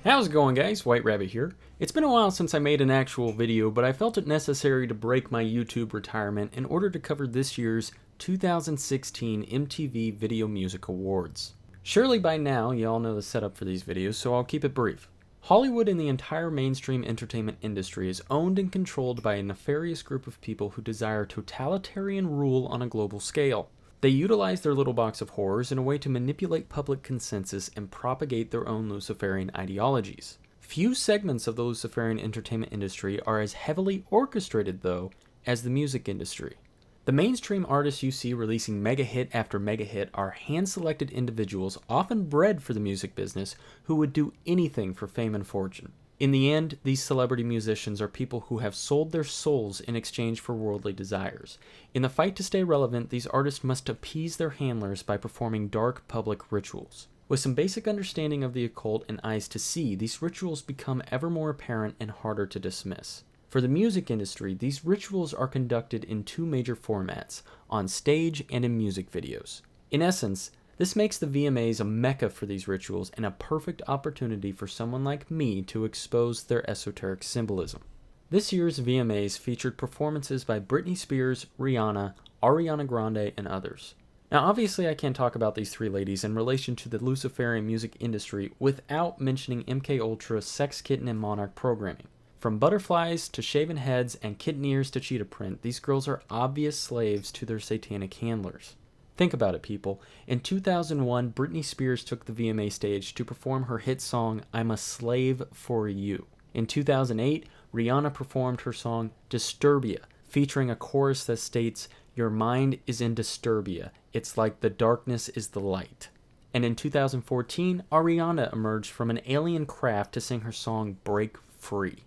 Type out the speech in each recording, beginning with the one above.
How's it going, guys? White Rabbit here. It's been a while since I made an actual video, but I felt it necessary to break my YouTube retirement in order to cover this year's 2016 MTV Video Music Awards. Surely by now, you all know the setup for these videos, so I'll keep it brief. Hollywood and the entire mainstream entertainment industry is owned and controlled by a nefarious group of people who desire totalitarian rule on a global scale. They utilize their little box of horrors in a way to manipulate public consensus and propagate their own Luciferian ideologies. Few segments of the Luciferian entertainment industry are as heavily orchestrated, though, as the music industry. The mainstream artists you see releasing mega hit after mega hit are hand-selected individuals often bred for the music business who would do anything for fame and fortune. In the end, these celebrity musicians are people who have sold their souls in exchange for worldly desires. In the fight to stay relevant, these artists must appease their handlers by performing dark public rituals. With some basic understanding of the occult and eyes to see, these rituals become ever more apparent and harder to dismiss. For the music industry, these rituals are conducted in two major formats, on stage and in music videos. In essence, this makes the VMAs a mecca for these rituals and a perfect opportunity for someone like me to expose their esoteric symbolism. This year's VMAs featured performances by Britney Spears, Rihanna, ARIANA Grande, and others. Now obviously I can't talk about these three ladies in relation to the Luciferian music industry without mentioning MKUltra's Sex, Kitten, and Monarch programming. From butterflies to shaven heads and kitten ears to cheetah print, these girls are obvious slaves to their satanic handlers. Think about it, people. In 2001, Britney Spears took the VMA stage to perform her hit song, I'm a Slave for You. In 2008, Rihanna performed her song, Disturbia, featuring a chorus that states, your mind is in Disturbia. It's like the darkness is the light. And in 2014, Ariana emerged from an alien craft to sing her song, Break Free.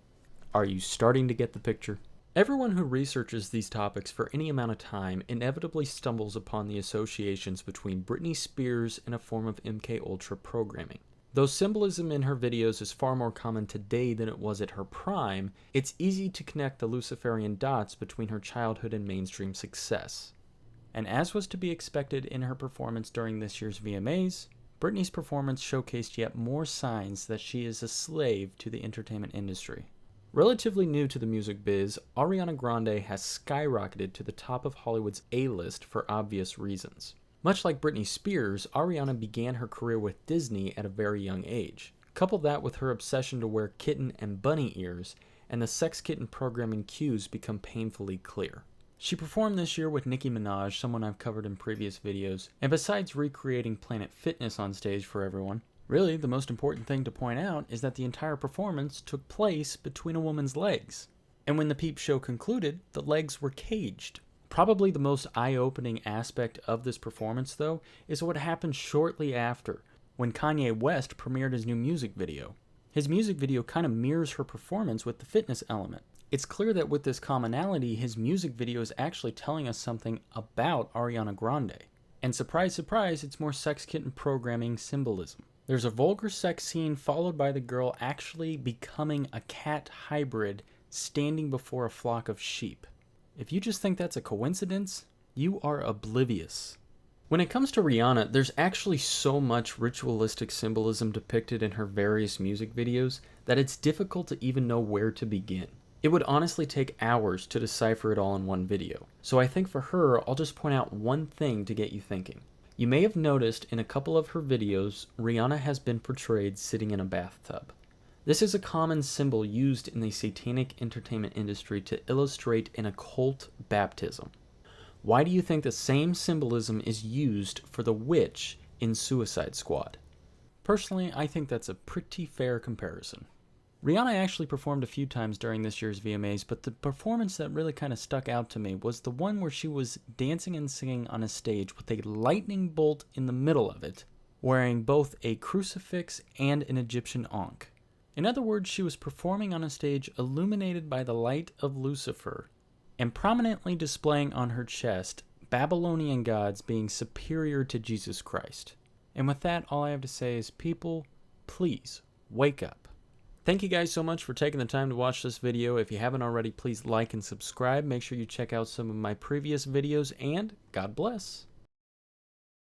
Are you starting to get the picture? Everyone who researches these topics for any amount of time inevitably stumbles upon the associations between Britney Spears and a form of MKUltra programming. Though symbolism in her videos is far more common today than it was at her prime, it's easy to connect the Luciferian dots between her childhood and mainstream success. And as was to be expected in her performance during this year's VMAs, Britney's performance showcased yet more signs that she is a slave to the entertainment industry. Relatively new to the music biz, Ariana Grande has skyrocketed to the top of Hollywood's A-list for obvious reasons. Much like Britney Spears, Ariana began her career with Disney at a very young age. Couple that with her obsession to wear kitten and bunny ears, and the sex kitten programming cues become painfully clear. She performed this year with Nicki Minaj, someone I've covered in previous videos, and besides recreating Planet Fitness on stage for everyone, really, the most important thing to point out is that the entire performance took place between a woman's legs. And when the peep show concluded, the legs were caged. Probably the most eye-opening aspect of this performance, though, is what happened shortly after, when Kanye West premiered his new music video. His music video kind of mirrors her performance with the fitness element. It's clear that with this commonality, his music video is actually telling us something about Ariana Grande. And surprise, surprise, it's more sex kitten programming symbolism. There's a vulgar sex scene followed by the girl actually becoming a cat hybrid standing before a flock of sheep. If you just think that's a coincidence, you are oblivious. When it comes to Rihanna, there's actually so much ritualistic symbolism depicted in her various music videos that it's difficult to even know where to begin. It would honestly take hours to decipher it all in one video. So I think for her, I'll just point out one thing to get you thinking. You may have noticed in a couple of her videos, Rihanna has been portrayed sitting in a bathtub. This is a common symbol used in the satanic entertainment industry to illustrate an occult baptism. Why do you think the same symbolism is used for the witch in Suicide Squad? Personally, I think that's a pretty fair comparison. Rihanna actually performed a few times during this year's VMAs, but the performance that really kind of stuck out to me was the one where she was dancing and singing on a stage with a lightning bolt in the middle of it, wearing both a crucifix and an Egyptian ankh. In other words, she was performing on a stage illuminated by the light of Lucifer, and prominently displaying on her chest Babylonian gods being superior to Jesus Christ. And with that, all I have to say is, people, please, wake up. Thank you guys so much for taking the time to watch this video. If you haven't already, please like and subscribe. Make sure you check out some of my previous videos, and God bless.